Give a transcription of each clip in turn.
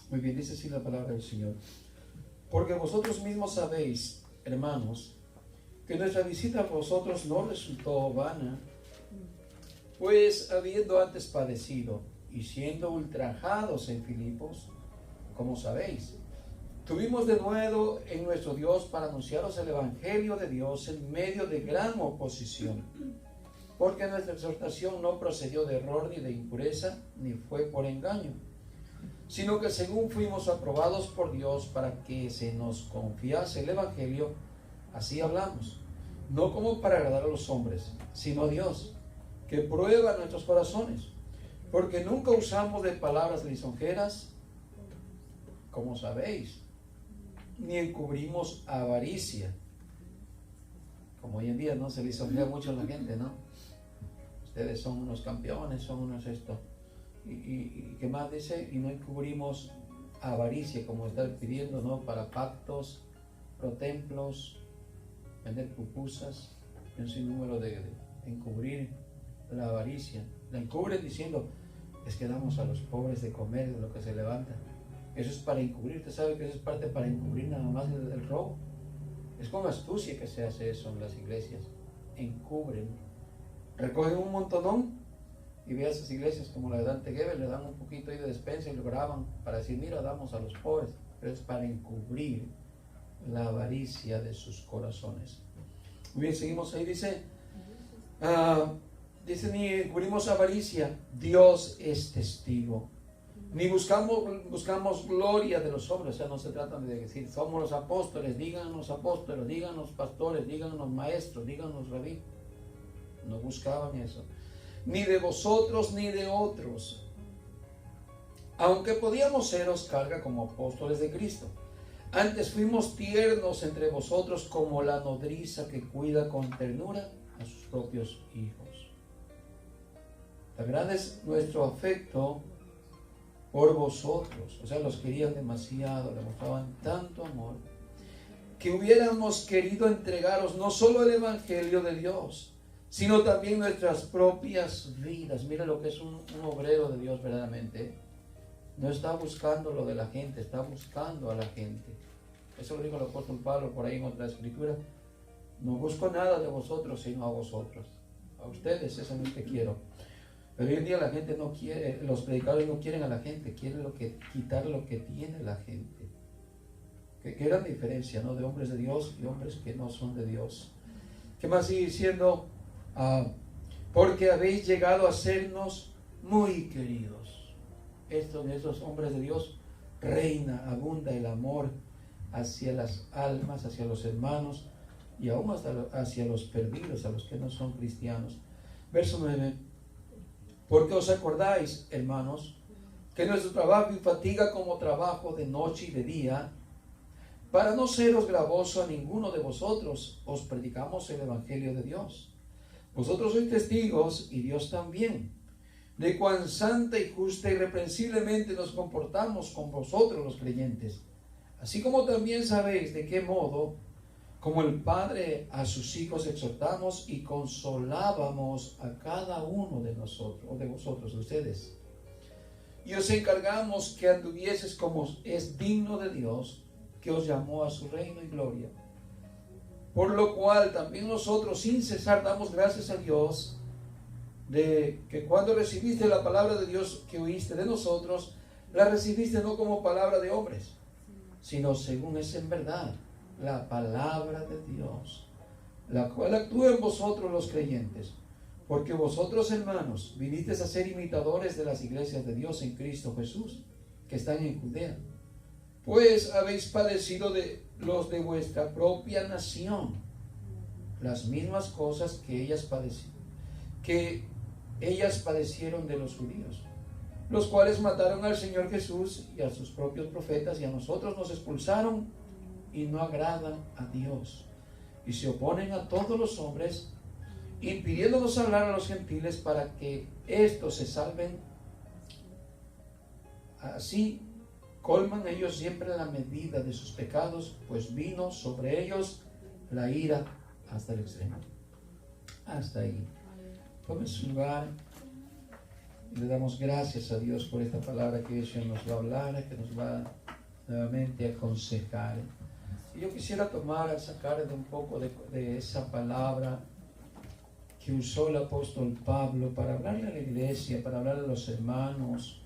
Muy bien, dice así la palabra del Señor. Porque vosotros mismos sabéis, hermanos, que nuestra visita a vosotros no resultó vana, pues habiendo antes padecido y siendo ultrajados en Filipos, como sabéis, tuvimos de nuevo en nuestro Dios para anunciaros el Evangelio de Dios en medio de gran oposición, porque nuestra exhortación no procedió de error ni de impureza, ni fue por engaño, sino que según fuimos aprobados por Dios para que se nos confiase el Evangelio, así hablamos, no como para agradar a los hombres, sino a Dios, que prueba nuestros corazones, porque nunca usamos de palabras lisonjeras, como sabéis, ni encubrimos avaricia, como hoy en día no se lisonjea mucho a la gente, ¿no? Ustedes son unos campeones, son unos esto. ¿Y qué más dice? Y no encubrimos avaricia, como está pidiendo, ¿no? Para pactos, protemplos, vender pupusas, un sinnúmero de encubrir la avaricia. La encubren diciendo, es que damos a los pobres de comer de lo que se levanta. Eso es para encubrir. Usted sabe que eso es parte para encubrir nada más el robo. Es con astucia que se hace eso en las iglesias. Encubren. Recogen un montonón y ve a esas iglesias como la de Dante Gebel, le dan un poquito ahí de despensa y lo graban para decir, mira, damos a los pobres. Pero es para encubrir la avaricia de sus corazones. Muy bien, seguimos ahí. Dice, ni encubrimos avaricia, Dios es testigo. Ni buscamos gloria de los hombres. O sea, no se trata de decir, somos los apóstoles, díganos apóstoles, díganos pastores, díganos maestros, díganos rabí. No buscaban eso. Ni de vosotros ni de otros, aunque podíamos seros carga como apóstoles de Cristo. Antes fuimos tiernos entre vosotros como la nodriza que cuida con ternura a sus propios hijos. Tan grande es nuestro afecto por vosotros, o sea, los querían demasiado, le mostraban tanto amor, que hubiéramos querido entregaros no solo el Evangelio de Dios, sino también nuestras propias vidas. Mira lo que es un obrero de Dios verdaderamente. No está buscando lo de la gente, está buscando a la gente. Eso lo dijo el apóstol Pablo por ahí en otra escritura. No busco nada de vosotros, sino a vosotros. A ustedes, eso es lo que quiero. Pero hoy en día la gente no quiere, los predicadores no quieren a la gente, quieren quitar lo que tiene la gente. Qué gran diferencia, ¿no? De hombres de Dios y hombres que no son de Dios. ¿Qué más sigue diciendo? Porque habéis llegado a sernos muy queridos. Esos hombres de Dios reina, abunda el amor hacia las almas, hacia los hermanos y aún hasta hacia los perdidos, a los que no son cristianos. Verso 9. Porque os acordáis, hermanos, que nuestro trabajo y fatiga como trabajo de noche y de día, para no seros gravoso a ninguno de vosotros, os predicamos el Evangelio de Dios. Vosotros sois testigos, y Dios también, de cuán santa y justa y irreprensiblemente nos comportamos con vosotros los creyentes, así como también sabéis de qué modo, como el Padre a sus hijos exhortamos y consolábamos a cada uno de nosotros, o de vosotros, de ustedes. Y os encargamos que anduvieses como es digno de Dios, que os llamó a su reino y gloria. Por lo cual también nosotros sin cesar damos gracias a Dios de que cuando recibiste la palabra de Dios que oíste de nosotros, la recibiste no como palabra de hombres, sino según es en verdad la palabra de Dios, la cual actúa en vosotros los creyentes, porque vosotros, hermanos, vinisteis a ser imitadores de las iglesias de Dios en Cristo Jesús, que están en Judea, pues habéis padecido de los de vuestra propia nación las mismas cosas que ellas padecieron de los judíos, los cuales mataron al Señor Jesús y a sus propios profetas, y a nosotros nos expulsaron y no agradan a Dios, y se oponen a todos los hombres, impidiéndonos hablar a los gentiles para que éstos se salven. Así colman ellos siempre la medida de sus pecados, pues vino sobre ellos la ira hasta el extremo. Hasta ahí. Tome su lugar. Y le damos gracias a Dios por esta palabra que Dios nos va a hablar, que nos va nuevamente a aconsejar. Y yo quisiera sacar de un poco de esa palabra que usó el apóstol Pablo para hablarle a la iglesia, para hablarle a los hermanos,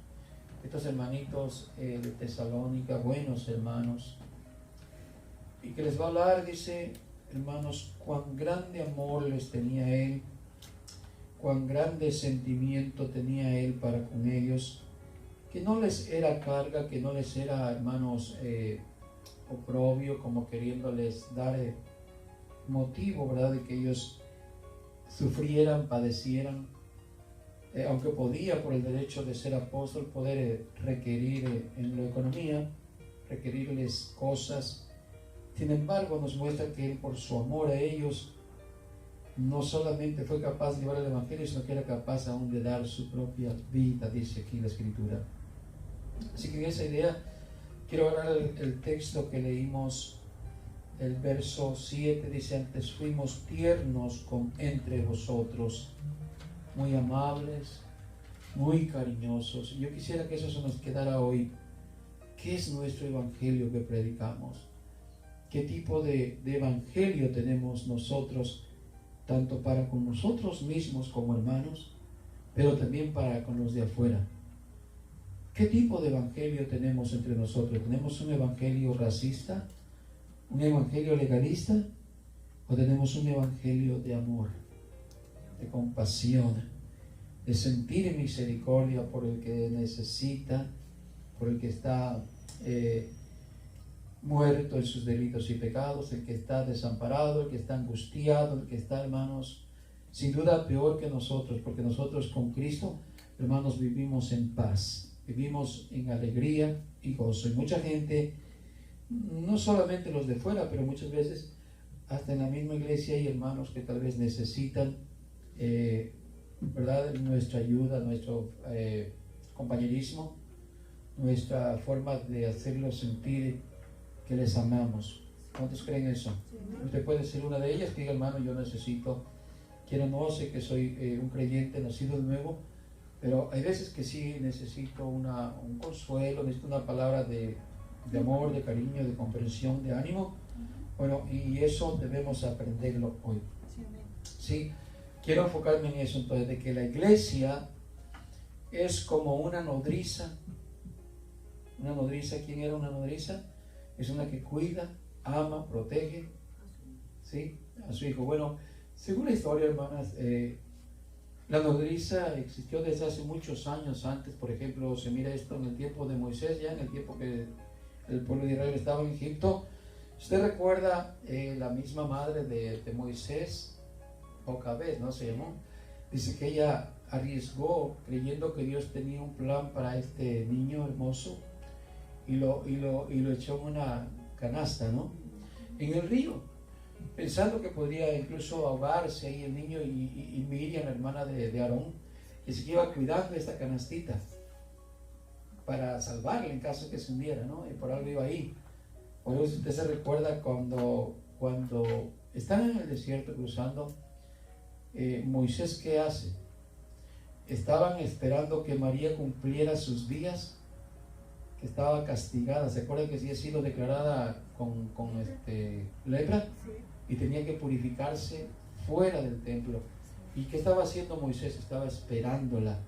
estos hermanitos de Tesalónica, buenos hermanos, y que les va a hablar, dice, hermanos, cuán grande amor les tenía él, cuán grande sentimiento tenía él para con ellos, que no les era carga, que no les era, hermanos, oprobio, como queriéndoles dar motivo, ¿verdad?, de que ellos sufrieran, padecieran, aunque podía por el derecho de ser apóstol poder requerir en la economía, requerirles cosas. Sin embargo, nos muestra que él, por su amor a ellos, no solamente fue capaz de llevar el evangelio, sino que era capaz aún de dar su propia vida, dice aquí la escritura. Así que en esa idea quiero hablar el texto que leímos. El verso 7 dice: antes fuimos tiernos entre vosotros, muy amables, muy cariñosos. Yo quisiera que eso se nos quedara hoy. ¿Qué es nuestro evangelio que predicamos? ¿Qué tipo de evangelio tenemos nosotros, tanto para con nosotros mismos como hermanos, pero también para con los de afuera? ¿Qué tipo de evangelio tenemos entre nosotros? ¿Tenemos un evangelio racista? ¿Un evangelio legalista? ¿O tenemos un evangelio de amor, de compasión, de sentir misericordia por el que necesita, por el que está muerto en sus delitos y pecados, el que está desamparado, el que está angustiado, el que está, hermanos, sin duda peor que nosotros, porque nosotros con Cristo, hermanos, vivimos en paz, vivimos en alegría y gozo. Y mucha gente, no solamente los de fuera, pero muchas veces hasta en la misma iglesia hay hermanos que tal vez necesitan, ¿verdad?, nuestra ayuda, nuestro compañerismo, nuestra forma de hacerlos sentir que les amamos. ¿Cuántos creen eso? Sí. Usted puede ser una de ellas que diga: hermano, yo necesito, quiero, no sé que soy un creyente nacido de nuevo, pero hay veces que sí necesito un consuelo, necesito una palabra de amor, de cariño, de comprensión, de ánimo. Bueno, y eso debemos aprenderlo hoy. Sí, quiero enfocarme en eso entonces, de que la iglesia es como una nodriza. Una nodriza, ¿quién era una nodriza? Es una que cuida, ama, protege, ¿sí?, a su hijo. Bueno, según la historia, hermanas, la nodriza existió desde hace muchos años antes. Por ejemplo, se mira esto en el tiempo de Moisés, ya en el tiempo que el pueblo de Israel estaba en Egipto. Usted recuerda la misma madre de Moisés, Jocabed, ¿no? Se llamó. Dice que ella arriesgó, creyendo que Dios tenía un plan para este niño hermoso, y lo echó en una canasta, ¿no?, en el río, pensando que podría incluso ahogarse ahí el niño. Y Miriam, la hermana de Aarón, dice que iba cuidando esta canastita para salvarle en caso que se hundiera, ¿no? Y por algo iba ahí. Por eso usted se recuerda cuando están en el desierto cruzando, Moisés, ¿qué hace? Estaban esperando que María cumpliera sus días, que estaba castigada. ¿Se acuerdan que sí ha sido declarada con lepra? Y tenía que purificarse fuera del templo. ¿Y qué estaba haciendo Moisés? Estaba esperándola,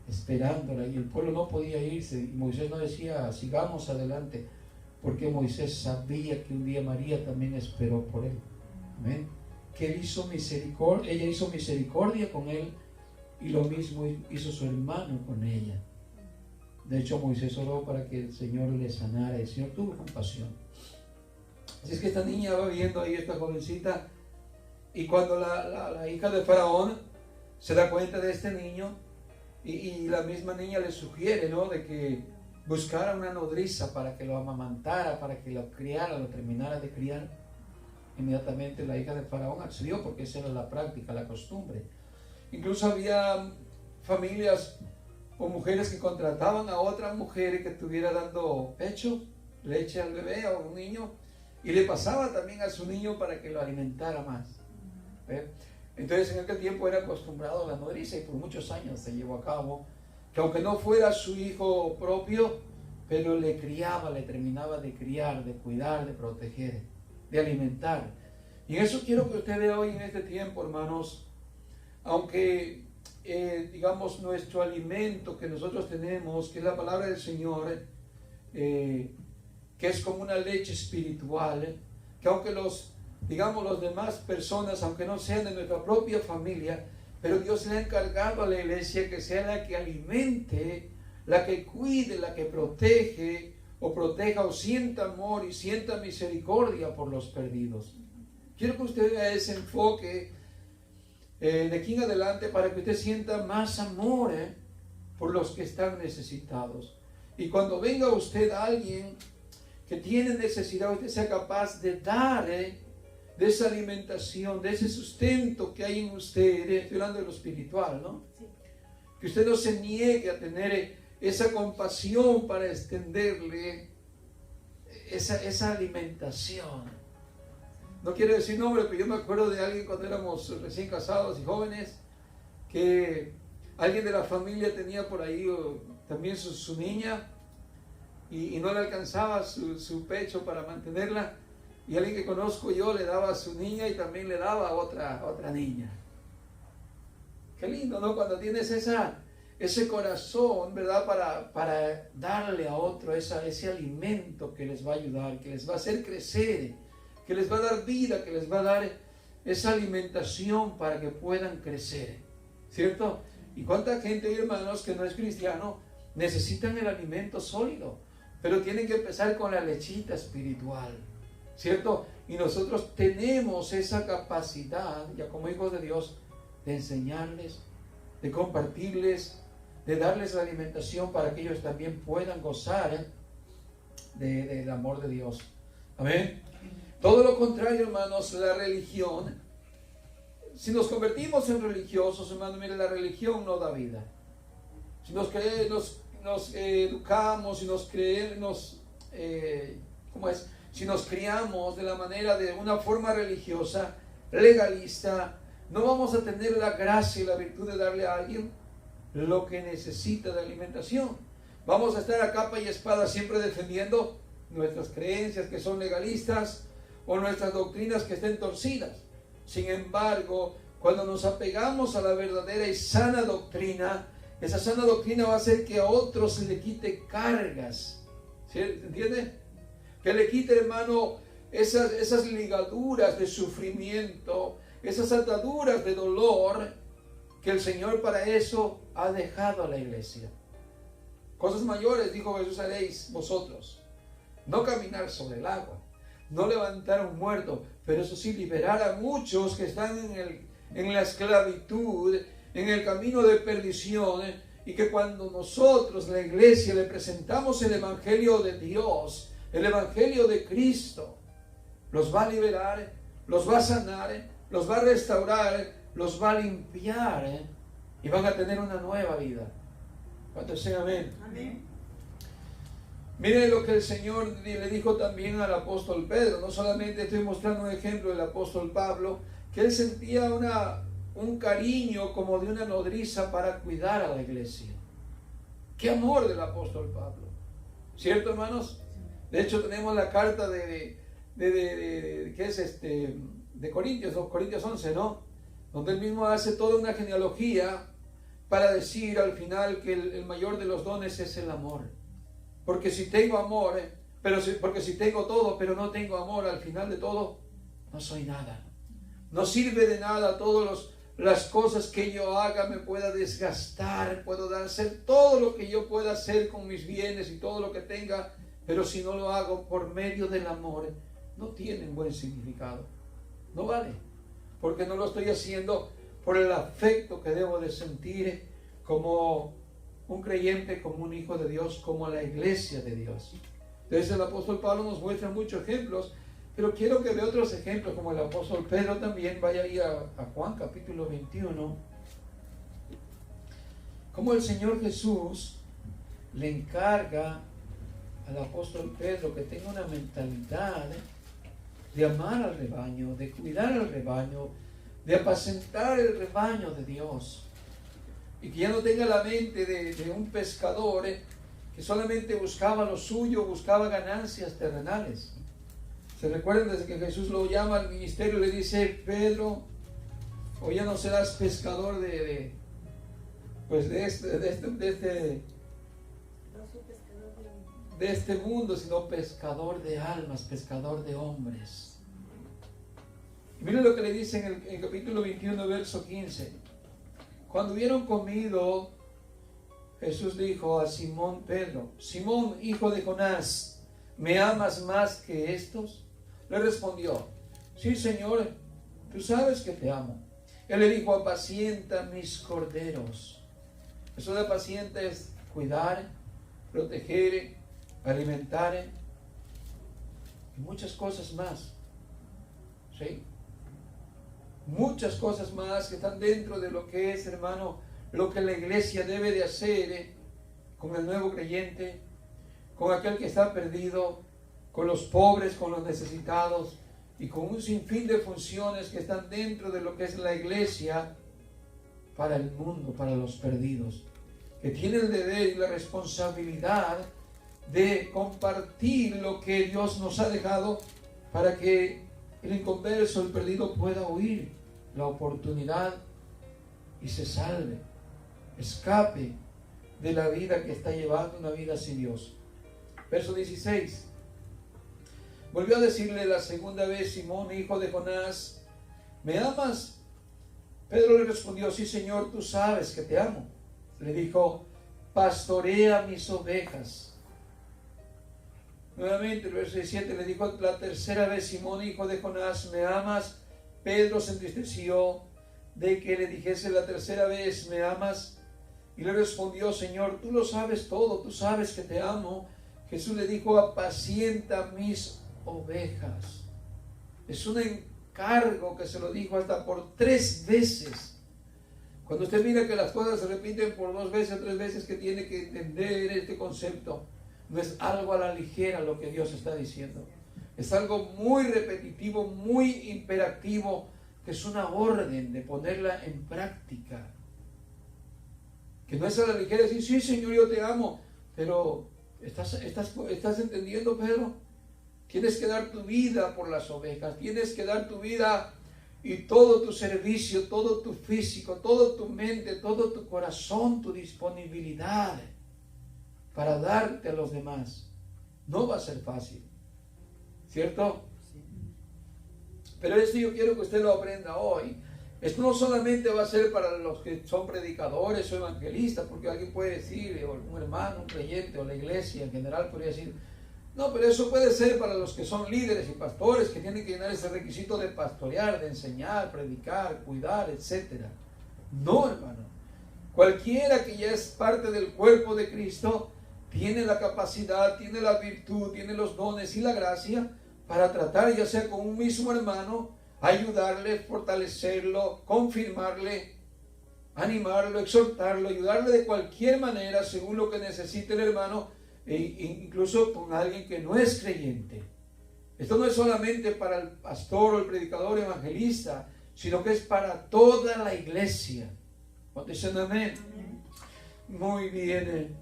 y el pueblo no podía irse, y Moisés no decía: sigamos adelante, porque Moisés sabía que un día María también esperó por él. Amén. Que él hizo misericordia, ella hizo misericordia con él, y lo mismo hizo su hermano con ella. De hecho, Moisés oró para que el Señor le sanara, y el Señor tuvo compasión. Así es que esta niña va viendo ahí, esta jovencita, y cuando la hija de Faraón se da cuenta de este niño, y la misma niña le sugiere, ¿no?, de que buscara una nodriza para que lo amamantara, para que lo criara, lo terminara de criar. Inmediatamente la hija de Faraón accedió, porque esa era la práctica, la costumbre. Incluso había familias o mujeres que contrataban a otra mujer que estuviera dando pecho, leche al bebé o a un niño, y le pasaba también a su niño para que lo alimentara más. ¿Ve? Entonces en aquel tiempo era acostumbrado a la nodriza, y por muchos años se llevó a cabo que aunque no fuera su hijo propio, pero le criaba, le terminaba de criar, de cuidar, de proteger, de alimentar. Y eso quiero que usted vea hoy en este tiempo, hermanos, aunque digamos nuestro alimento que nosotros tenemos, que es la palabra del Señor, que es como una leche espiritual, que aunque los demás personas, aunque no sean de nuestra propia familia, pero Dios le ha encargado a la iglesia que sea la que alimente, la que cuide, la que protege o proteja o sienta amor y sienta misericordia por los perdidos. Quiero que usted vea ese enfoque de aquí en adelante para que usted sienta más amor por los que están necesitados. Y cuando venga usted a alguien que tiene necesidad, usted sea capaz de dar de esa alimentación, de ese sustento que hay en usted. Estoy hablando de lo espiritual, ¿no? Sí. Que usted no se niegue a tener esa compasión para extenderle esa alimentación. No quiero decir nombre, pero yo me acuerdo de alguien cuando éramos recién casados y jóvenes, que alguien de la familia tenía por ahí también su niña y no le alcanzaba su pecho para mantenerla, y alguien que conozco yo le daba a su niña y también le daba a otra niña. Qué lindo, ¿no? Cuando tienes ese corazón, ¿verdad? Para darle a otro ese alimento que les va a ayudar, que les va a hacer crecer, que les va a dar vida, que les va a dar esa alimentación para que puedan crecer, ¿cierto? Y cuánta gente, hermanos, que no es cristiano, necesitan el alimento sólido, pero tienen que empezar con la lechita espiritual, ¿cierto? Y nosotros tenemos esa capacidad, ya como hijos de Dios, de enseñarles, de compartirles, de darles la alimentación para que ellos también puedan gozar del amor de Dios. Amén. Todo lo contrario, hermanos, la religión, si nos convertimos en religiosos, hermanos, mire, la religión no da vida. Si nos educamos, si nos criamos de la manera de una forma religiosa, legalista, no vamos a tener la gracia y la virtud de darle a alguien lo que necesita de alimentación. Vamos a estar a capa y espada siempre defendiendo nuestras creencias que son legalistas o nuestras doctrinas que estén torcidas. Sin embargo, cuando nos apegamos a la verdadera y sana doctrina, esa sana doctrina va a hacer que a otros se le quite cargas. ¿Sí? ¿Entiende? Que le quite, hermano, esas ligaduras de sufrimiento, esas ataduras de dolor que el Señor para eso ha dejado a la iglesia. Cosas mayores, dijo Jesús, haréis vosotros. No caminar sobre el agua, no levantar a un muerto, pero eso sí, liberar a muchos que están en la esclavitud, en el camino de perdición, y que cuando nosotros, la iglesia, le presentamos el Evangelio de Dios, el Evangelio de Cristo, los va a liberar, los va a sanar, los va a restaurar, los va a limpiar, y van a tener una nueva vida. ¿Cuántos dicen amén? Amén. Miren lo que el Señor le dijo también al apóstol Pedro. No solamente estoy mostrando un ejemplo del apóstol Pablo, que él sentía un cariño como de una nodriza para cuidar a la iglesia. ¡Qué amor del apóstol Pablo! ¿Cierto, hermanos? De hecho, tenemos la carta de Corintios 11, ¿no? Donde él mismo hace toda una genealogía para decir al final que el mayor de los dones es el amor. Porque si tengo amor, porque si tengo todo, pero no tengo amor, al final de todo, no soy nada. No sirve de nada todas las cosas que yo haga, me pueda desgastar, puedo hacer todo lo que yo pueda hacer con mis bienes y todo lo que tenga, pero si no lo hago por medio del amor, no tiene buen significado. No vale, porque no lo estoy haciendo por el afecto que debo de sentir como un creyente, como un hijo de Dios, como la iglesia de Dios. Entonces el apóstol Pablo nos muestra muchos ejemplos, pero quiero que vea otros ejemplos, como el apóstol Pedro también. Vaya ahí a Juan capítulo 21, como el Señor Jesús le encarga al apóstol Pedro que tenga una mentalidad de amar al rebaño, de cuidar al rebaño, de apacentar el rebaño de Dios. y que ya no tenga la mente de un pescador que solamente buscaba lo suyo, buscaba ganancias terrenales. ¿Se recuerdan desde que Jesús lo llama al ministerio? Le dice: Pedro, hoy ya no serás pescador de este mundo, sino pescador de almas, pescador de hombres. Y miren lo que le dice en el capítulo 21, verso 15. Cuando hubieron comido, Jesús dijo a Simón Pedro: Simón, hijo de Jonás, ¿me amas más que estos? Le respondió: sí, Señor, tú sabes que te amo. Él le dijo: apacienta mis corderos. Eso de apacienta es cuidar, proteger, alimentar y muchas cosas más. ¿Sí? Muchas cosas más que están dentro de lo que es, hermano, lo que la iglesia debe de hacer con el nuevo creyente, con aquel que está perdido, con los pobres, con los necesitados y con un sinfín de funciones que están dentro de lo que es la iglesia para el mundo, para los perdidos, que tiene el deber y la responsabilidad de compartir lo que Dios nos ha dejado para que el inconverso, el perdido, pueda oír la oportunidad y se salve, escape de la vida que está llevando, una vida sin Dios. Verso 16. Volvió a decirle la segunda vez: Simón, hijo de Jonás, ¿me amas? Pedro le respondió: sí, Señor, tú sabes que te amo. Le dijo: pastorea mis ovejas. Nuevamente el verso 17 le dijo la tercera vez: Simón, hijo de Jonás, ¿me amas? Pedro se entristeció de que le dijese la tercera vez: ¿me amas? Y le respondió: Señor, tú lo sabes todo, tú sabes que te amo. Jesús le dijo: apacienta mis ovejas. Es un encargo que se lo dijo hasta por 3 veces. Cuando usted mira que las cosas se repiten por 2 veces o 3 veces, que tiene que entender este concepto. No es algo a la ligera lo que Dios está diciendo. Es algo muy repetitivo, muy imperativo, que es una orden de ponerla en práctica. Que no es a la ligera decir: sí, Señor, yo te amo. Pero ¿estás entendiendo, Pedro? Tienes que dar tu vida por las ovejas. Tienes que dar tu vida y todo tu servicio, todo tu físico, toda tu mente, todo tu corazón, tu disponibilidad para darte a los demás. No va a ser fácil, ¿cierto? Pero esto yo quiero que usted lo aprenda hoy. Esto no solamente va a ser para los que son predicadores o evangelistas, porque alguien puede decir, o un hermano, un creyente, o la iglesia en general podría decir: no, pero eso puede ser para los que son líderes y pastores, que tienen que llenar ese requisito de pastorear, de enseñar, predicar, cuidar, etc. No, hermano. Cualquiera que ya es parte del cuerpo de Cristo tiene la capacidad, tiene la virtud, tiene los dones y la gracia para tratar, ya sea con un mismo hermano, ayudarle, fortalecerlo, confirmarle, animarlo, exhortarlo, ayudarle de cualquier manera según lo que necesite el hermano, e incluso con alguien que no es creyente. Esto no es solamente para el pastor o el predicador evangelista, sino que es para toda la iglesia. ¿Dicen amén? Muy bien.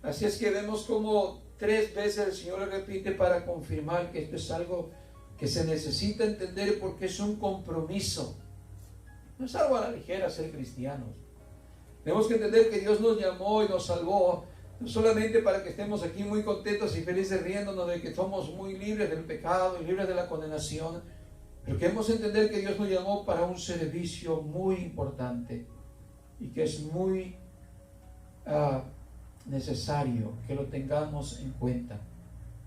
Así es que vemos como 3 veces el Señor le repite para confirmar que esto es algo que se necesita entender, porque es un compromiso. No es algo a la ligera ser cristianos. Tenemos que entender que Dios nos llamó y nos salvó, no solamente para que estemos aquí muy contentos y felices riéndonos de que somos muy libres del pecado y libres de la condenación, pero queremos entender que Dios nos llamó para un servicio muy importante y que es muy necesario que lo tengamos en cuenta.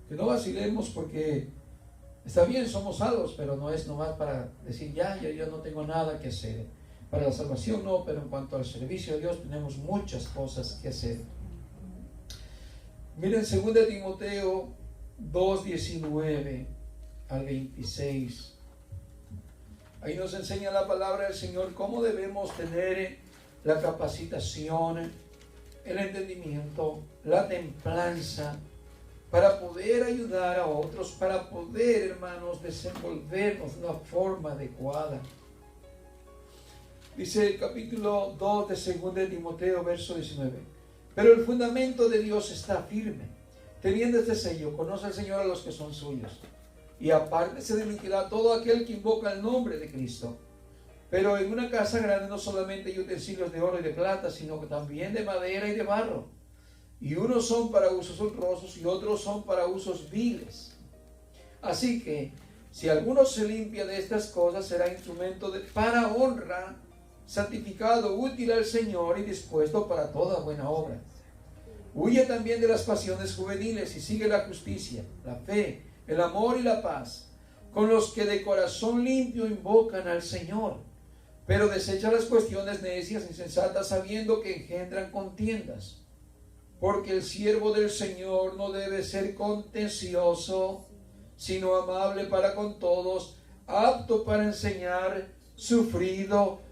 Que no vacilemos, porque está bien, somos salvos, pero no es nomás para decir yo no tengo nada que hacer. Para la salvación no, pero en cuanto al servicio de Dios tenemos muchas cosas que hacer. Miren 2 Timoteo 2:19 al 26. Ahí nos enseña la palabra del Señor cómo debemos tener la capacitación, el entendimiento, la templanza, para poder ayudar a otros, para poder, hermanos, desenvolvernos de una forma adecuada. Dice el capítulo 2 de 2 de Timoteo, verso 19. Pero el fundamento de Dios está firme. Teniendo este sello, conoce al Señor a los que son suyos. Y apártese de iniquidad todo aquel que invoca el nombre de Cristo. Pero en una casa grande no solamente hay utensilios de oro y de plata, sino que también de madera y de barro. Y unos son para usos honrosos y otros son para usos viles. Así que, si alguno se limpia de estas cosas, será instrumento para honra, santificado, útil al Señor y dispuesto para toda buena obra. Huye también de las pasiones juveniles y sigue la justicia, la fe, el amor y la paz, con los que de corazón limpio invocan al Señor. Pero desecha las cuestiones necias e insensatas, sabiendo que engendran contiendas. Porque el siervo del Señor no debe ser contencioso, sino amable para con todos, apto para enseñar, sufrido,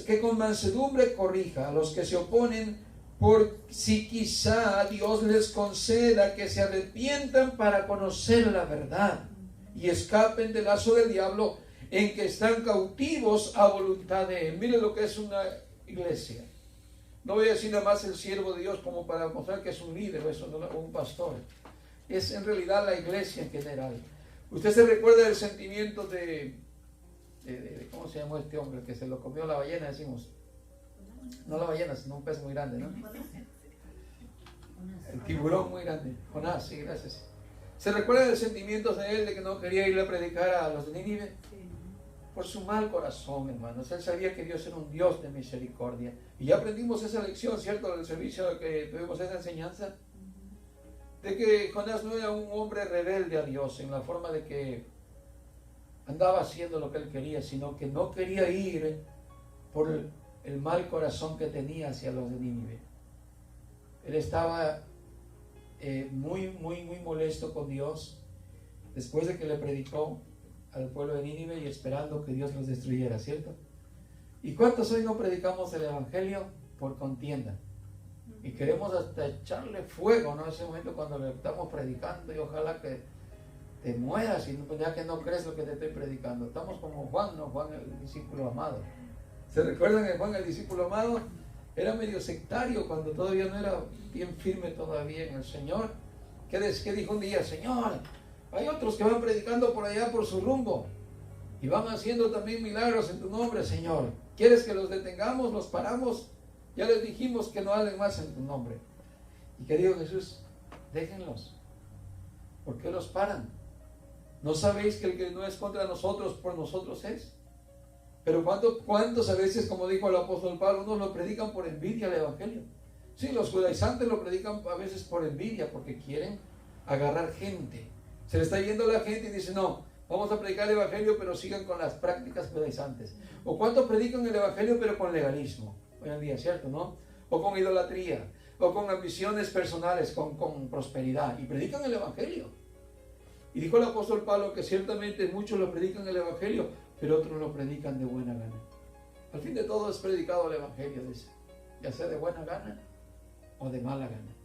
que con mansedumbre corrija a los que se oponen, por si quizá Dios les conceda que se arrepientan para conocer la verdad y escapen del lazo del diablo en que están cautivos a voluntad de Él. Mire lo que es una iglesia. No voy a decir nada más el siervo de Dios como para mostrar que es un líder o un pastor. Es en realidad la iglesia en general. Usted se recuerda del sentimiento de ¿cómo se llamó este hombre? Que se lo comió la ballena, decimos. No la ballena, sino un pez muy grande, ¿no? El tiburón muy grande. Jonás, sí, gracias. ¿Se recuerda del sentimiento de él de que no quería ir a predicar a los de Nínive? Por su mal corazón, hermanos. Él sabía que Dios era un Dios de misericordia. Y ya aprendimos esa lección, ¿cierto? Del servicio que tuvimos esa enseñanza. De que Jonás no era un hombre rebelde a Dios en la forma de que andaba haciendo lo que él quería, sino que no quería ir por el mal corazón que tenía hacia los de Nínive. Él estaba muy molesto con Dios después de que le predicó al pueblo de Nínive y esperando que Dios los destruyera, ¿cierto? ¿Y cuántos hoy no predicamos el Evangelio por contienda? Y queremos hasta echarle fuego, ¿no? Ese momento cuando le estamos predicando y ojalá que te mueras y ya que no crees lo que te estoy predicando. Estamos como Juan, ¿no? Juan el discípulo amado. ¿Se recuerdan que Juan el discípulo amado era medio sectario cuando todavía no era bien firme todavía en el Señor? ¿Qué dijo un día? Señor, hay otros que van predicando por allá por su rumbo y van haciendo también milagros en tu nombre, Señor. ¿Quieres que los detengamos, los paramos? Ya les dijimos que no hablen más en tu nombre. ¿Y qué dijo Jesús? Déjenlos. ¿Por qué los paran? ¿No sabéis que el que no es contra nosotros, por nosotros es? Pero ¿cuántos a veces, como dijo el apóstol Pablo, unos lo predican por envidia al Evangelio? Sí, los judaizantes lo predican a veces por envidia, porque quieren agarrar gente. Se le está yendo la gente y dice, no, vamos a predicar el Evangelio, pero sigan con las prácticas judaizantes. ¿O cuántos predican el Evangelio, pero con legalismo? Hoy en día, ¿cierto? ¿No? O con idolatría, o con ambiciones personales, con prosperidad, y predican el Evangelio. Y dijo el apóstol Pablo que ciertamente muchos lo predican el Evangelio, pero otros lo predican de buena gana. Al fin de todo es predicado el Evangelio, dice, ya sea de buena gana o de mala gana.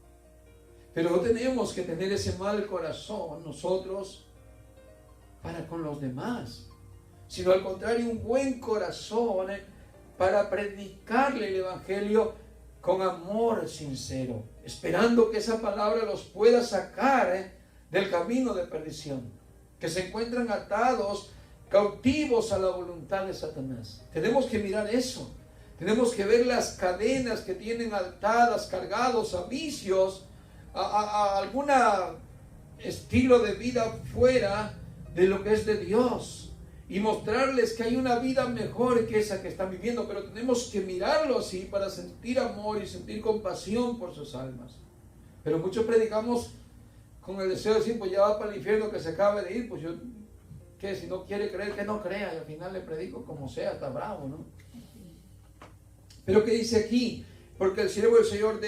Pero no tenemos que tener ese mal corazón nosotros para con los demás, sino al contrario, un buen corazón para predicarle el Evangelio con amor sincero, esperando que esa palabra los pueda sacar del camino de perdición, que se encuentran atados, cautivos a la voluntad de Satanás. Tenemos que mirar eso. Tenemos que ver las cadenas que tienen atadas, cargados a vicios, a algún estilo de vida fuera de lo que es de Dios, y mostrarles que hay una vida mejor que esa que están viviendo, pero tenemos que mirarlo así para sentir amor y sentir compasión por sus almas. Pero muchos predicamos con el deseo de decir, pues ya va para el infierno, que se acabe de ir, pues yo, ¿qué? Si no quiere creer, que no crea, y al final le predico como sea, está bravo, ¿no? Pero ¿qué dice aquí? Porque el siervo del Señor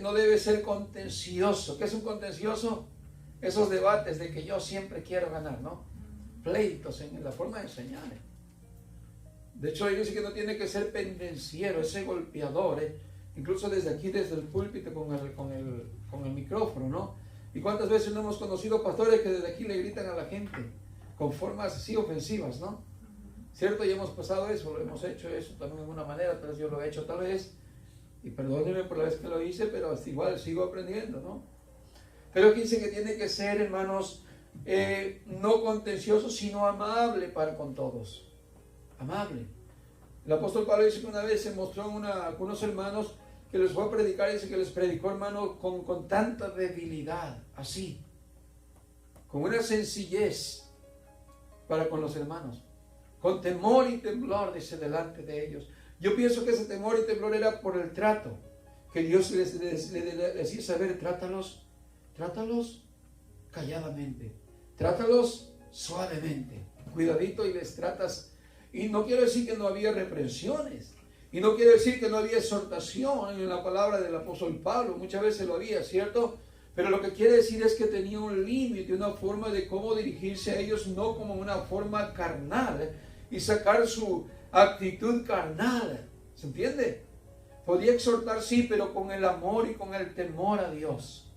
no debe ser contencioso. ¿Qué es un contencioso? Esos debates de que yo siempre quiero ganar, ¿no? Pleitos en la forma de enseñar. De hecho, él dice que no tiene que ser pendenciero, ese golpeador, incluso desde aquí, desde el púlpito con el micrófono, ¿no? ¿Y cuántas veces no hemos conocido pastores que desde aquí le gritan a la gente con formas así ofensivas, ¿no? ¿Cierto? Ya hemos pasado eso, lo hemos hecho eso también de alguna manera, pero yo lo he hecho tal vez, y perdónenme por la vez que lo hice, pero hasta igual sigo aprendiendo, ¿no? Pero aquí dice que tiene que ser, hermanos, no contencioso, sino amable para con todos. Amable. El apóstol Pablo dice que una vez se mostró a algunos hermanos que les fue a predicar, dice que les predicó, hermano, con tanta debilidad, así, con una sencillez para con los hermanos, con temor y temblor, dice, delante de ellos. Yo pienso que ese temor y temblor era por el trato, que Dios les decía saber, trátalos calladamente, trátalos suavemente, cuidadito y les tratas. Y no quiero decir que no había reprensiones, y no quiero decir que no había exhortación en la palabra del apóstol Pablo, muchas veces lo había, ¿cierto? Pero lo que quiere decir es que tenía un límite, una forma de cómo dirigirse a ellos, no como una forma carnal, y sacar su actitud carnal, ¿se entiende? Podía exhortar, sí, pero con el amor y con el temor a Dios.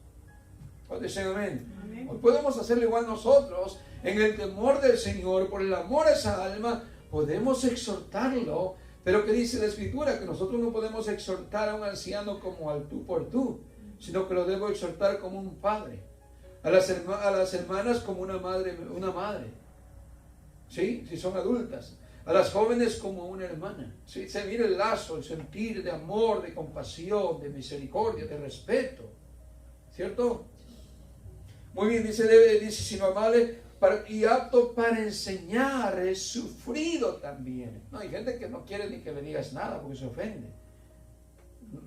Dicen amén. Amén. Hoy podemos hacerlo igual nosotros, en el temor del Señor, por el amor a esa alma, podemos exhortarlo. Pero que dice la Escritura, que nosotros no podemos exhortar a un anciano como al tú por tú, sino que lo debo exhortar como un padre, a las hermanas como una madre, ¿sí? Si son adultas, a las jóvenes como una hermana, ¿sí? Se mira el lazo, el sentir de amor, de compasión, de misericordia, de respeto, ¿cierto? Muy bien, dice sino amable y apto para enseñar, es sufrido también. No, hay gente que no quiere ni que le digas nada porque se ofende.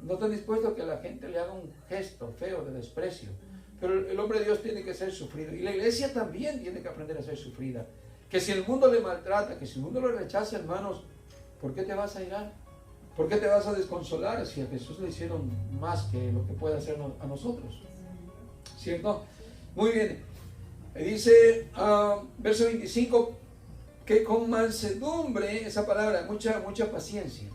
No está dispuesto a que la gente le haga un gesto feo de desprecio. Pero el hombre de Dios tiene que ser sufrido. Y la iglesia también tiene que aprender a ser sufrida. Que si el mundo le maltrata, que si el mundo lo rechaza, hermanos, ¿por qué te vas a irar? ¿Por qué te vas a desconsolar si a Jesús le hicieron más que lo que puede hacer a nosotros? ¿Cierto? Muy bien. Dice, verso 25, que con mansedumbre, esa palabra, mucha paciencia,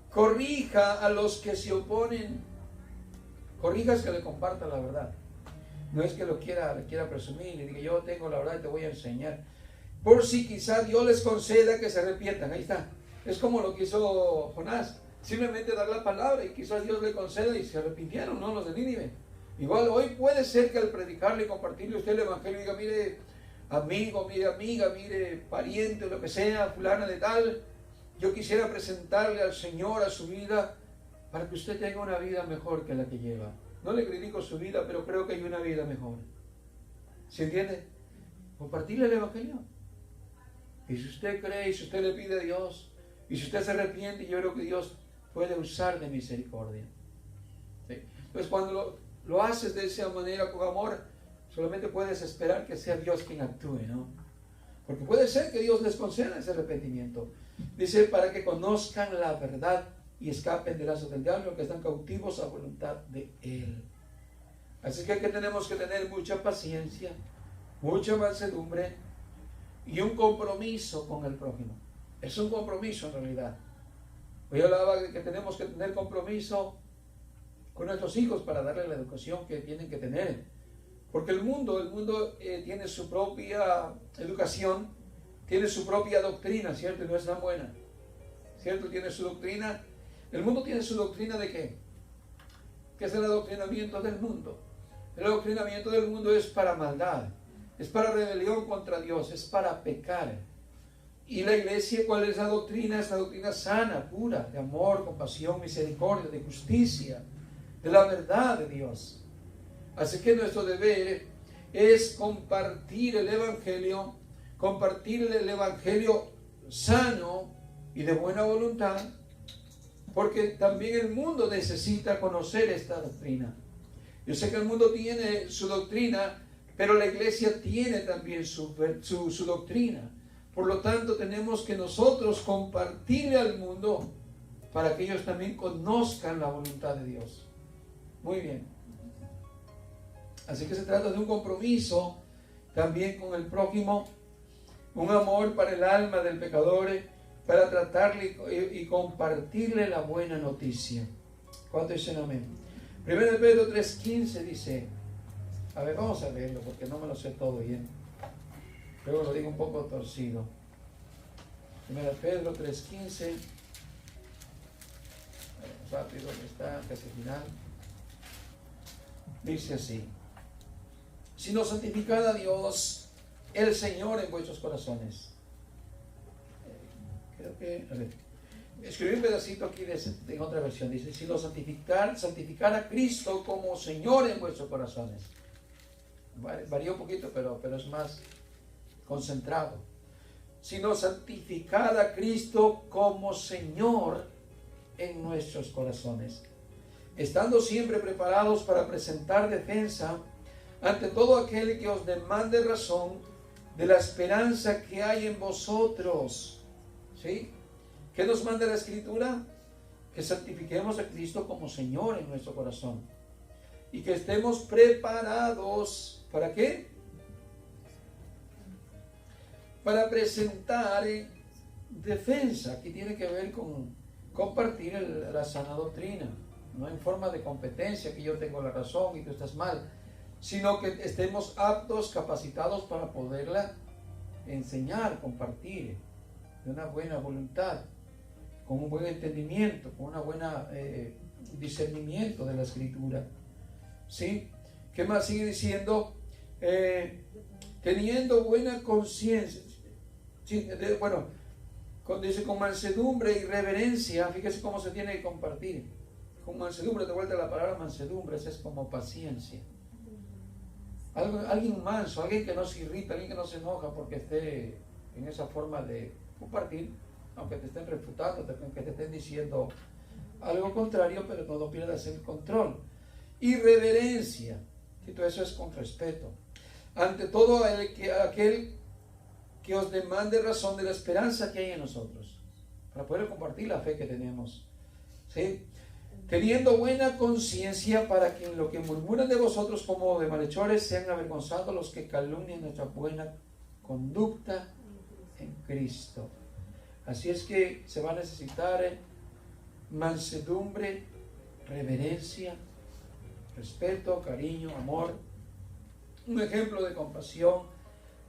corrija a los que se oponen. Corrija es que le comparta la verdad. No es que le quiera presumir y diga, yo tengo la verdad y te voy a enseñar. Por si quizá Dios les conceda que se arrepientan. Ahí está. Es como lo que hizo Jonás. Simplemente dar la palabra y quizás Dios le conceda y se arrepintieron, ¿no? Los de Nínive. Igual hoy puede ser que al predicarle y compartirle usted el evangelio diga, mire amigo, mire amiga, mire pariente, lo que sea, fulana de tal, yo quisiera presentarle al Señor a su vida para que usted tenga una vida mejor que la que lleva. No le critico su vida, pero creo que hay una vida mejor. ¿Se entiende? Compartirle el evangelio. Y si usted cree, y si usted le pide a Dios, y si usted se arrepiente, yo creo que Dios puede usar de misericordia. ¿Sí? Entonces cuando lo haces de esa manera con amor, solamente puedes esperar que sea Dios quien actúe, ¿no? Porque puede ser que Dios les conceda ese arrepentimiento. Dice, para que conozcan la verdad y escapen del lazo del diablo, que están cautivos a voluntad de Él. Así que tenemos que tener mucha paciencia, mucha mansedumbre y un compromiso con el prójimo. Es un compromiso en realidad. Hoy hablaba de que tenemos que tener compromiso con nuestros hijos para darle la educación que tienen que tener. Porque el mundo tiene su propia educación, tiene su propia doctrina, ¿cierto? Y no es tan buena, ¿cierto? Tiene su doctrina. El mundo tiene su doctrina ¿de qué? ¿Qué es el adoctrinamiento del mundo? El adoctrinamiento del mundo es para maldad, es para rebelión contra Dios, es para pecar. Y la iglesia, ¿cuál es la doctrina? Es la doctrina sana, pura, de amor, compasión, misericordia, de justicia, de la verdad de Dios. Así que nuestro deber es compartir el evangelio sano y de buena voluntad, porque también el mundo necesita conocer esta doctrina. Yo sé que el mundo tiene su doctrina, pero la iglesia tiene también su doctrina. Por lo tanto, tenemos que nosotros compartirle al mundo para que ellos también conozcan la voluntad de Dios. Muy bien. Así que se trata de un compromiso también con el prójimo, un amor para el alma del pecador, para tratarle y compartirle la buena noticia. ¿Cuántos dicen amén? 1 Pedro 3:15 dice, a ver, vamos a leerlo porque no me lo sé todo bien. Luego lo digo un poco torcido. 1 Pedro 3:15. Rápido, está casi final. Dice así: sino santificad a Dios el Señor en vuestros corazones. Creo que, a ver, escribí un pedacito aquí de otra versión. Dice: sino santificar a Cristo como Señor en vuestros corazones. Varía un poquito, pero es más concentrado. Sino santificar a Cristo como Señor en nuestros corazones, estando siempre preparados para presentar defensa ante todo aquel que os demande razón de la esperanza que hay en vosotros. ¿Sí? ¿Qué nos manda la Escritura? Que santifiquemos a Cristo como Señor en nuestro corazón y que estemos preparados. ¿Para qué? Para presentar defensa. Aquí tiene que ver con compartir la sana doctrina, no en forma de competencia, que yo tengo la razón y tú estás mal, sino que estemos aptos, capacitados para poderla enseñar, compartir de una buena voluntad, con un buen entendimiento, con una buena discernimiento de la Escritura. ¿Sí? ¿Qué más sigue diciendo? Teniendo buena conciencia. Sí, dice con mansedumbre y reverencia. Fíjese cómo se tiene que compartir. Con mansedumbre, de vuelta la palabra mansedumbre, es como paciencia. Alguien manso, alguien que no se irrita, alguien que no se enoja porque esté en esa forma de compartir, aunque te estén refutando, aunque te estén diciendo algo contrario, pero no pierdas el control. Y reverencia, y todo eso es con respeto. Ante todo aquel que os demande razón de la esperanza que hay en nosotros, para poder compartir la fe que tenemos. ¿Sí? Teniendo buena conciencia, para que en lo que murmuran de vosotros como de malhechores sean avergonzados los que calumnian nuestra buena conducta en Cristo. Así es que se va a necesitar mansedumbre, reverencia, respeto, cariño, amor. Un ejemplo de compasión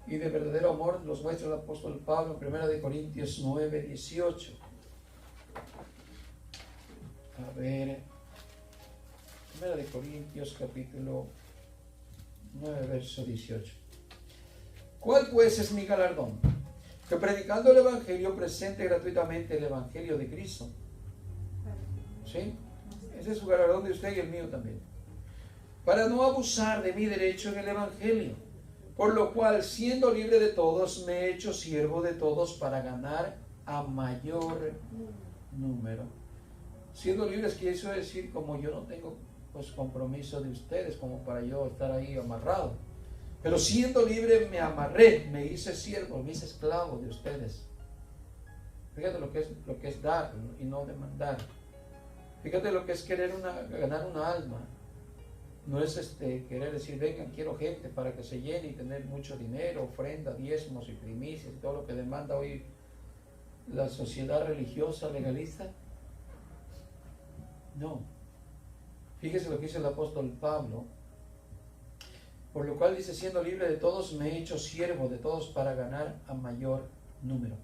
y de verdadero amor los muestra el apóstol Pablo en 1 Corintios 9:18. A ver, 1 Corintios capítulo 9, verso 18. ¿Cuál pues es mi galardón? Que predicando el Evangelio presente gratuitamente el Evangelio de Cristo. ¿Sí? Ese es su galardón de usted y el mío también. Para no abusar de mi derecho en el Evangelio, por lo cual, siendo libre de todos, me he hecho siervo de todos para ganar a mayor número. Siendo libres quiere eso decir, como yo no tengo pues compromiso de ustedes, como para yo estar ahí amarrado. Pero siendo libre me amarré, me hice siervo, me hice esclavo de ustedes. Fíjate lo que es dar y no demandar. Fíjate lo que es ganar una alma. No es querer decir, vengan, quiero gente para que se llene y tener mucho dinero, ofrenda, diezmos y primicias y todo lo que demanda hoy la sociedad religiosa legalista. No. Fíjese lo que dice el apóstol Pablo. Por lo cual dice, siendo libre de todos, me he hecho siervo de todos para ganar a mayor número.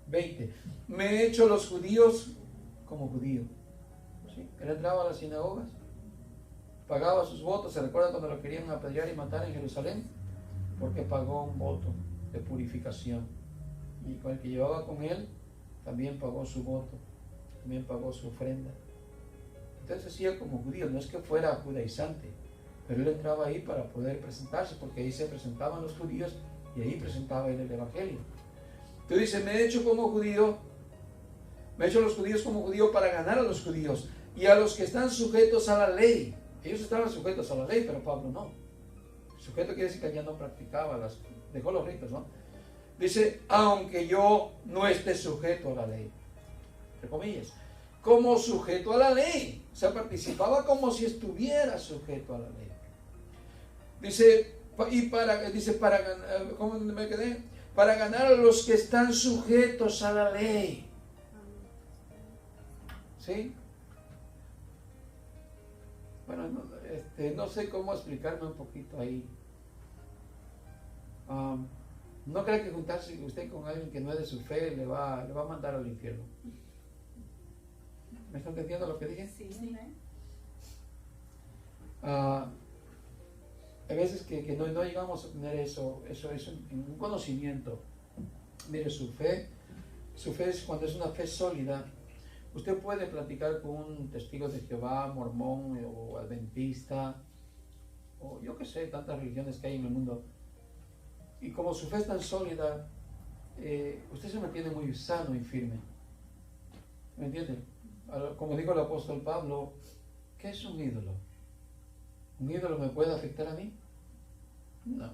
20. Me he hecho los judíos como judío. ¿Sí? Él entraba a las sinagogas, pagaba sus votos. ¿Se recuerda cuando lo querían apedrear y matar en Jerusalén? Porque pagó un voto de purificación. Y con el que llevaba con él, también pagó su voto, también pagó su ofrenda. Entonces hacía como judío, no es que fuera judaizante, pero él entraba ahí para poder presentarse, porque ahí se presentaban los judíos y ahí presentaba él el Evangelio. Entonces dice, me he hecho como judío, me he hecho los judíos como judío para ganar a los judíos y a los que están sujetos a la ley. Ellos estaban sujetos a la ley, pero Pablo no. Sujeto quiere decir que ya no practicaba, dejó los ritos, ¿no? Dice, aunque yo no esté sujeto a la ley, entre comillas, como sujeto a la ley. O sea, participaba como si estuviera sujeto a la ley. Dice, ¿cómo me quedé? Para ganar a los que están sujetos a la ley. ¿Sí? Bueno, no sé cómo explicarme un poquito ahí. No cree que juntarse usted con alguien que no es de su fe le va a mandar al infierno. ¿Me está entendiendo lo que dije? Sí. Hay veces que no llegamos a tener eso en un conocimiento. Mire, su fe es cuando es una fe sólida. Usted puede platicar con un testigo de Jehová, mormón o adventista, o yo qué sé, tantas religiones que hay en el mundo. Y como su fe es tan sólida, usted se mantiene muy sano y firme. ¿Me entiende? Como dijo el apóstol Pablo, ¿qué es un ídolo? ¿Un ídolo me puede afectar a mí? No.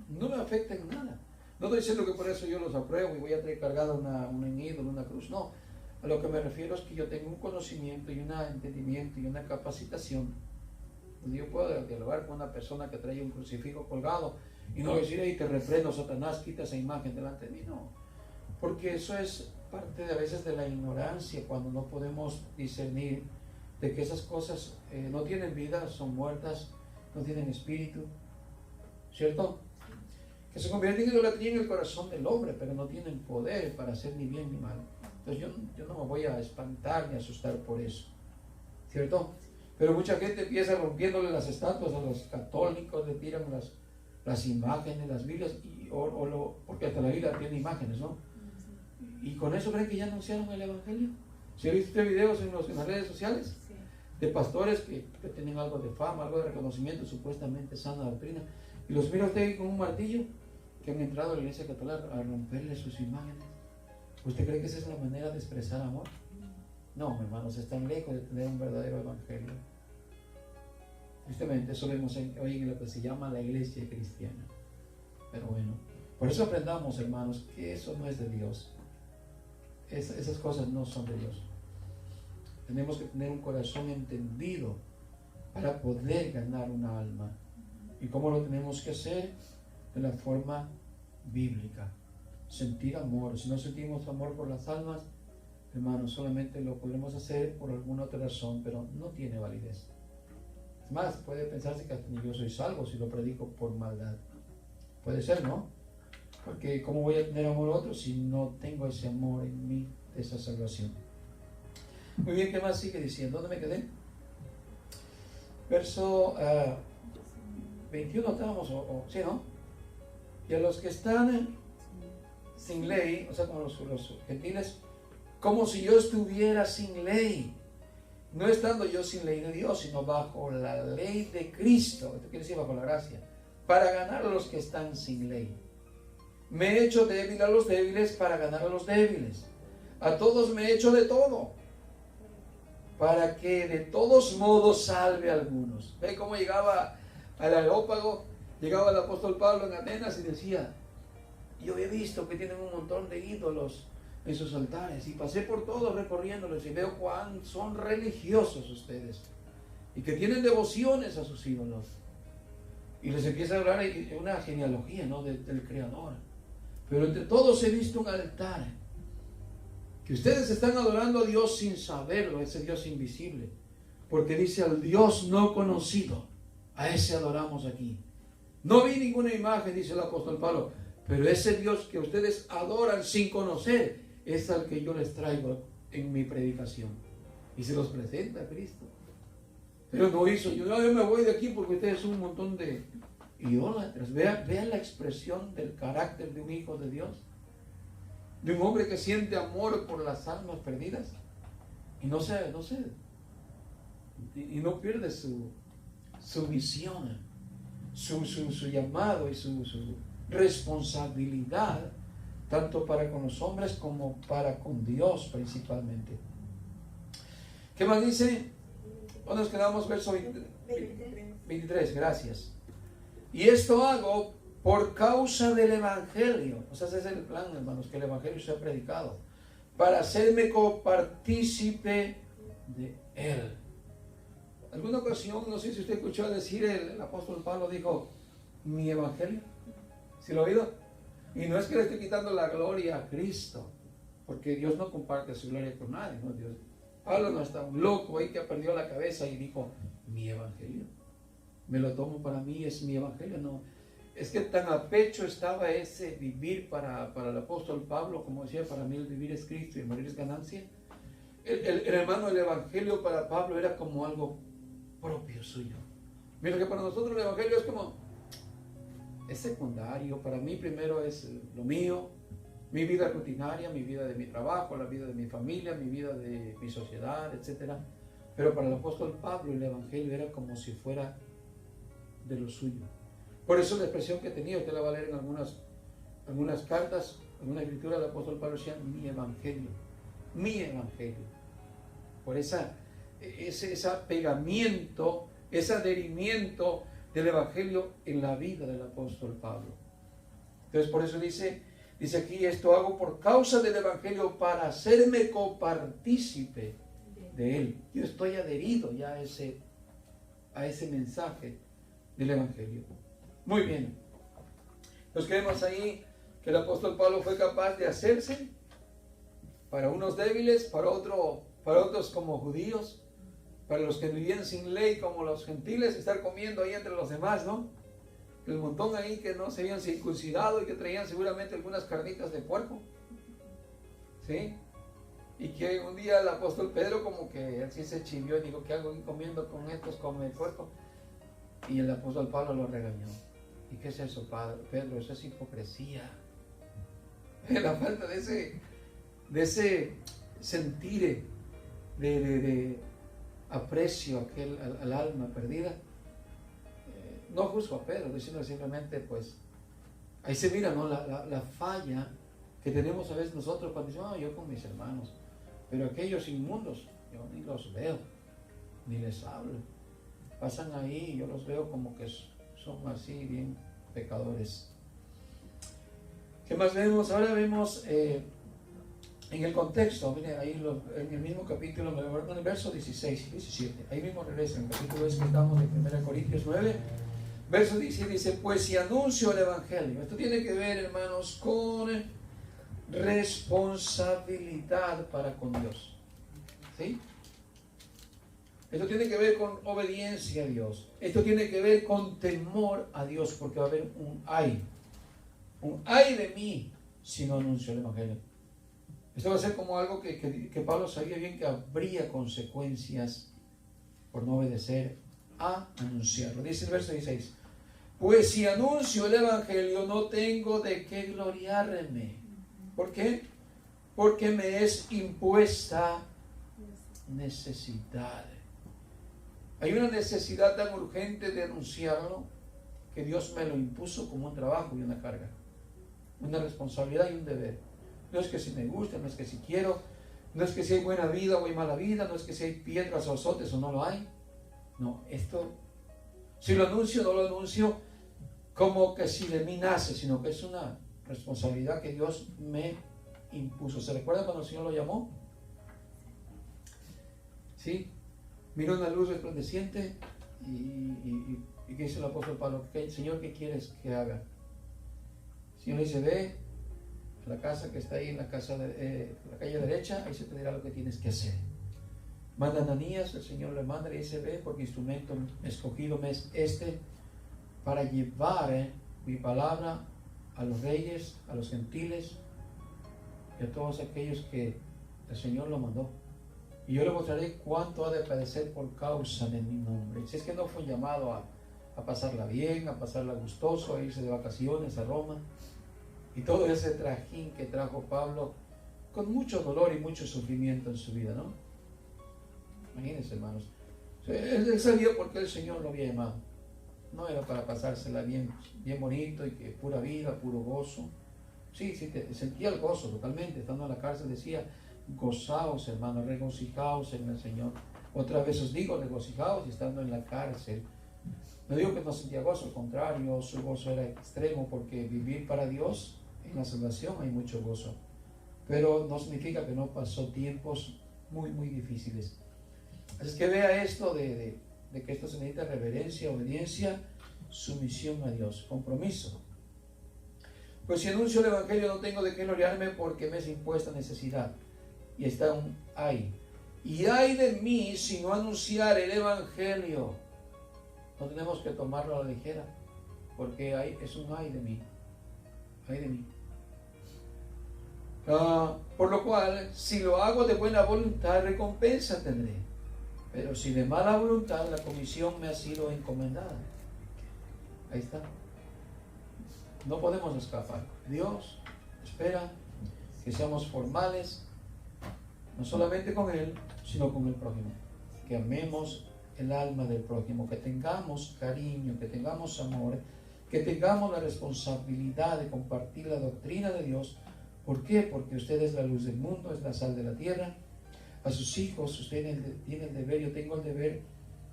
No me afecta en nada. No estoy diciendo que por eso yo los apruebo y voy a traer cargada un ídolo, una cruz. No. A lo que me refiero es que yo tengo un conocimiento y un entendimiento y una capacitación. Yo puedo dialogar con una persona que trae un crucifijo colgado y no decir, hey, te reprendo, Satanás, quita esa imagen delante de mí. No. Porque eso es parte de a veces de la ignorancia, cuando no podemos discernir de que esas cosas no tienen vida, son muertas, no tienen espíritu, ¿cierto? Que se convierten en idolatría en el corazón del hombre, pero no tienen poder para hacer ni bien ni mal. Entonces yo no me voy a espantar ni asustar por eso, ¿cierto? Pero mucha gente empieza rompiéndole las estatuas a los católicos, le tiran las imágenes, las Biblias, porque hasta la Biblia tiene imágenes, ¿no? Y con eso creen que ya anunciaron el Evangelio. ¿Sí ha visto videos en las redes sociales? Sí. De pastores que tienen algo de fama, algo de reconocimiento, supuestamente sana doctrina, y los mira usted con un martillo, que han entrado a la iglesia católica a romperle sus imágenes. ¿Usted cree que esa es la manera de expresar amor? No, hermanos, están lejos de tener un verdadero evangelio. Tristemente, eso vemos hoy en lo que se llama la iglesia cristiana. Pero bueno, por eso aprendamos, hermanos, que eso no es de Dios. Esas cosas no son de Dios. Tenemos que tener un corazón entendido para poder ganar una alma. ¿Y cómo lo tenemos que hacer? De la forma bíblica. Sentir amor. Si no sentimos amor por las almas, hermanos, solamente lo podremos hacer por alguna otra razón, pero no tiene validez. Es más, puede pensarse que hasta ni yo soy salvo si lo predico por maldad. Puede ser, ¿no? Porque ¿cómo voy a tener amor a otros si no tengo ese amor en mí, esa salvación? Muy bien, ¿qué más sigue diciendo? ¿Dónde me quedé? Verso 21 estábamos, ¿sí, no? Y a los que están sin ley, o sea, como los gentiles, como si yo estuviera sin ley, no estando yo sin ley de Dios, sino bajo la ley de Cristo, esto quiere decir bajo la gracia, para ganar a los que están sin ley. Me he hecho débil a los débiles para ganar a los débiles. A todos me he hecho de todo, para que de todos modos salve a algunos. ¿Ve cómo llegaba al Areópago? Llegaba el apóstol Pablo en Atenas y decía, yo he visto que tienen un montón de ídolos en sus altares y pasé por todos recorriéndolos y veo cuán son religiosos ustedes y que tienen devociones a sus ídolos. Y les empieza a hablar de una genealogía, ¿no? del Creador. Pero entre todos he visto un altar que ustedes están adorando a Dios sin saberlo, ese Dios invisible, porque dice al Dios no conocido, a ese adoramos aquí. No vi ninguna imagen, dice el apóstol Pablo, pero ese Dios que ustedes adoran sin conocer es al que yo les traigo en mi predicación. Y se los presenta a Cristo. Pero no hizo, yo me voy de aquí porque ustedes son un montón de idólatras. Vean la expresión del carácter de un hijo de Dios. De un hombre que siente amor por las almas perdidas. Y no pierde su misión, su llamado y su responsabilidad, tanto para con los hombres como para con Dios principalmente. ¿Qué más dice? ¿Dónde nos quedamos? Verso 23, gracias. Y esto hago por causa del Evangelio. O sea, ese es el plan, hermanos, que el Evangelio sea predicado, para hacerme copartícipe de él. Alguna ocasión, no sé si usted escuchó decir, el apóstol Pablo dijo, mi Evangelio. ¿Sí lo ha oído? Y no es que le esté quitando la gloria a Cristo, porque Dios no comparte su gloria con nadie, ¿no? Pablo no está un loco ahí que perdió la cabeza y dijo, mi Evangelio. Me lo tomo para mí, es mi Evangelio. No, Es que tan a pecho estaba ese vivir para el apóstol Pablo, como decía, para mí el vivir es Cristo y el morir es ganancia. El hermano, el evangelio para Pablo era como algo propio suyo. Mira que para nosotros el evangelio es como, es secundario. Para mí primero es lo mío, mi vida rutinaria, mi vida de mi trabajo, la vida de mi familia, mi vida de mi sociedad, etc. Pero para el apóstol Pablo el evangelio era como si fuera de lo suyo. Por eso la expresión que tenía, usted la va a leer en algunas cartas, en una escritura del apóstol Pablo decía, mi evangelio. Por ese apegamiento, ese adherimiento del evangelio en la vida del apóstol Pablo. Entonces por eso dice aquí, esto hago por causa del evangelio para hacerme copartícipe de él. Yo estoy adherido ya a ese mensaje del evangelio. Muy bien. Nos quedamos ahí que el apóstol Pablo fue capaz de hacerse para unos débiles, para otros como judíos, para los que vivían sin ley como los gentiles, estar comiendo ahí entre los demás, ¿no? El montón ahí que no se habían circuncidado y que traían seguramente algunas carnitas de puerco, ¿sí? Y que un día el apóstol Pedro como que él sí se chivió y dijo, ¿qué hago comiendo con estos come el puerco? Y el apóstol Pablo lo regañó. ¿Y qué es eso, Pedro? Eso es hipocresía. La falta de ese sentir de aprecio al alma perdida. No juzgo a Pedro, diciendo simplemente, pues, ahí se mira, ¿no? La falla que tenemos a veces nosotros cuando decimos, yo con mis hermanos, pero aquellos inmundos, yo ni los veo, ni les hablo. Pasan ahí y yo los veo como que son así bien pecadores. ¿Qué más vemos? Ahora vemos en el contexto, mire, ahí en el mismo capítulo, en el verso 16 y 17, ahí mismo regresa, en el capítulo que estamos de 1 Corintios 9, verso 17 dice, pues si anuncio el evangelio, esto tiene que ver, hermanos, con responsabilidad para con Dios, ¿sí? Esto tiene que ver con obediencia a Dios. Esto tiene que ver con temor a Dios, porque va a haber un ay de mí si no anuncio el evangelio. Esto va a ser como algo que Pablo sabía bien que habría consecuencias por no obedecer a anunciarlo. Dice el verso 16, pues si anuncio el evangelio no tengo de qué gloriarme. ¿Por qué? Porque me es impuesta necesidad. Hay una necesidad tan urgente de anunciarlo que Dios me lo impuso como un trabajo y una carga, una responsabilidad y un deber. No es que si me gusta, no es que si quiero, no es que si hay buena vida o hay mala vida, no es que si hay piedras o azotes o no lo hay. No, esto, si lo anuncio, no lo anuncio como que si de mí nace, sino que es una responsabilidad que Dios me impuso. ¿Se recuerda cuando el Señor lo llamó? ¿Sí? Miró una luz resplandeciente y ¿qué dice el apóstol Pablo? Señor, ¿qué quieres que haga? El Señor le dice, ve a la casa que está ahí en la calle derecha, ahí se te dirá lo que tienes que hacer. Manda a Ananías, el Señor le manda y dice, ve, porque instrumento escogido me es para llevar mi palabra a los reyes, a los gentiles y a todos aquellos que el Señor lo mandó. Y yo le mostraré cuánto ha de padecer por causa de mi nombre. Si es que no fue llamado a pasarla bien, a pasarla gustoso, a irse de vacaciones a Roma. Y todo ese trajín que trajo Pablo con mucho dolor y mucho sufrimiento en su vida, ¿no? Imagínense, hermanos. Él sabía por qué el Señor lo había llamado. No era para pasársela bien bonito y que pura vida, puro gozo. Sí, sentía el gozo totalmente. Estando en la cárcel decía, gozaos, hermanos, regocijaos en el Señor. Otra vez os digo, regocijaos y estando en la cárcel. No digo que no sentía gozo, al contrario, su gozo era extremo porque vivir para Dios en la salvación hay mucho gozo. Pero no significa que no pasó tiempos muy, muy difíciles. Así es que vea esto de que esto se necesita reverencia, obediencia, sumisión a Dios, compromiso. Pues si anuncio el evangelio no tengo de qué gloriarme porque me es impuesta necesidad. Y está un ay. Y ay de mí si no anunciar el evangelio. No tenemos que tomarlo a la ligera. porque es un ay de mí, ay de mí. Por lo cual, si lo hago de buena voluntad, recompensa tendré. Pero si de mala voluntad, la comisión me ha sido encomendada. Ahí está. No podemos escapar. Dios espera que seamos formales, no solamente con Él, sino con el prójimo. Que amemos el alma del prójimo, que tengamos cariño, que tengamos amor, que tengamos la responsabilidad de compartir la doctrina de Dios. ¿Por qué? Porque usted es la luz del mundo, es la sal de la tierra. A sus hijos usted tiene el deber, yo tengo el deber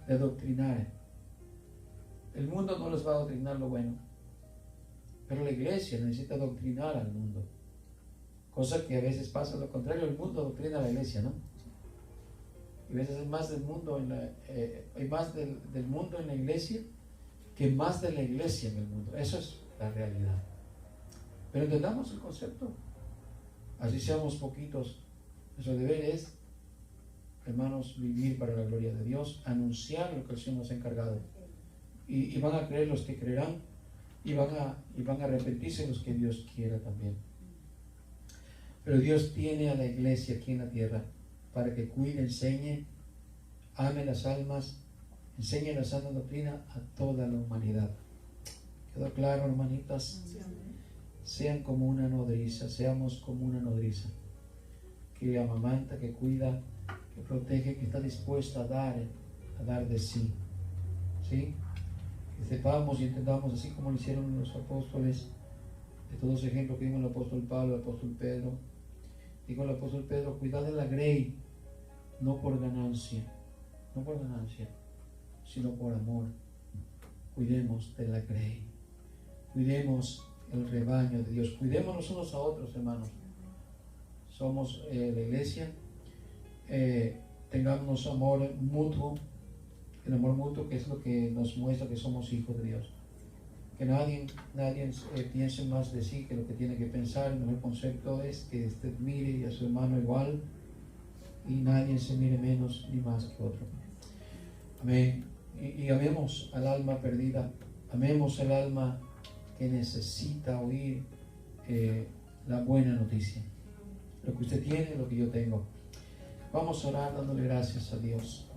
de adoctrinar. El mundo no les va a adoctrinar lo bueno, pero la iglesia necesita adoctrinar al mundo. Cosa que a veces pasa lo contrario, el mundo adoctrina a la iglesia, ¿no? Y a veces hay más del mundo hay más del mundo en la iglesia que más de la iglesia en el mundo. Eso es la realidad. Pero entendamos el concepto. Así seamos poquitos. Nuestro deber es, hermanos, vivir para la gloria de Dios, anunciar lo que el Señor nos ha encargado. Y van a creer los que creerán, y van a arrepentirse los que Dios quiera también. Pero Dios tiene a la iglesia aquí en la tierra para que cuide, enseñe, ame las almas, enseñe la sana doctrina a toda la humanidad. ¿Quedó claro, hermanitas? Sí. Sean como una nodriza, seamos como una nodriza que amamanta, que cuida, que protege, que está dispuesta a dar de sí. ¿Sí? Que sepamos y entendamos, así como lo hicieron los apóstoles, de todos los ejemplos que dijo el apóstol Pablo, el apóstol Pedro. Dijo el apóstol Pedro, cuidad de la grey, no por ganancia, sino por amor. Cuidemos de la grey, cuidemos el rebaño de Dios, cuidémonos unos a otros, hermanos. Somos la iglesia, tengamos amor mutuo, el amor mutuo que es lo que nos muestra que somos hijos de Dios. Que nadie piense más de sí que lo que tiene que pensar. El mejor concepto es que usted mire a su hermano igual y nadie se mire menos ni más que otro. Amén. Y amemos al alma perdida, amemos al alma que necesita oír la buena noticia. Lo que usted tiene, lo que yo tengo. Vamos a orar dándole gracias a Dios.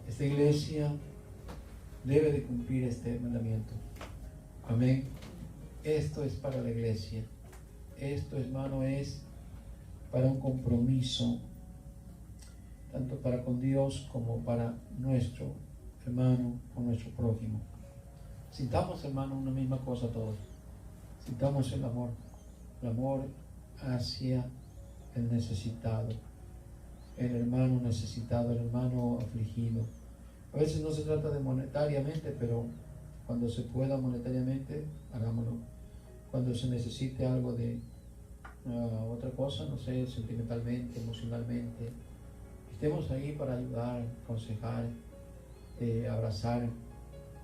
Esta iglesia debe de cumplir este mandamiento. Amén. Esto es para la iglesia. Esto, hermano, es para un compromiso, tanto para con Dios como para nuestro hermano o nuestro prójimo. Sintamos, hermano, una misma cosa todos. Sintamos el amor hacia el necesitado, el hermano necesitado, el hermano afligido. A veces no se trata de monetariamente, pero cuando se pueda monetariamente, hagámoslo. Cuando se necesite algo de otra cosa, no sé, sentimentalmente, emocionalmente, estemos ahí para ayudar, aconsejar, abrazar,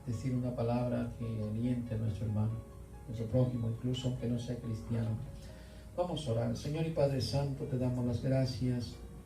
decir una palabra que aliente a nuestro hermano, nuestro prójimo, incluso aunque no sea cristiano. Vamos a orar. Señor y Padre Santo, te damos las gracias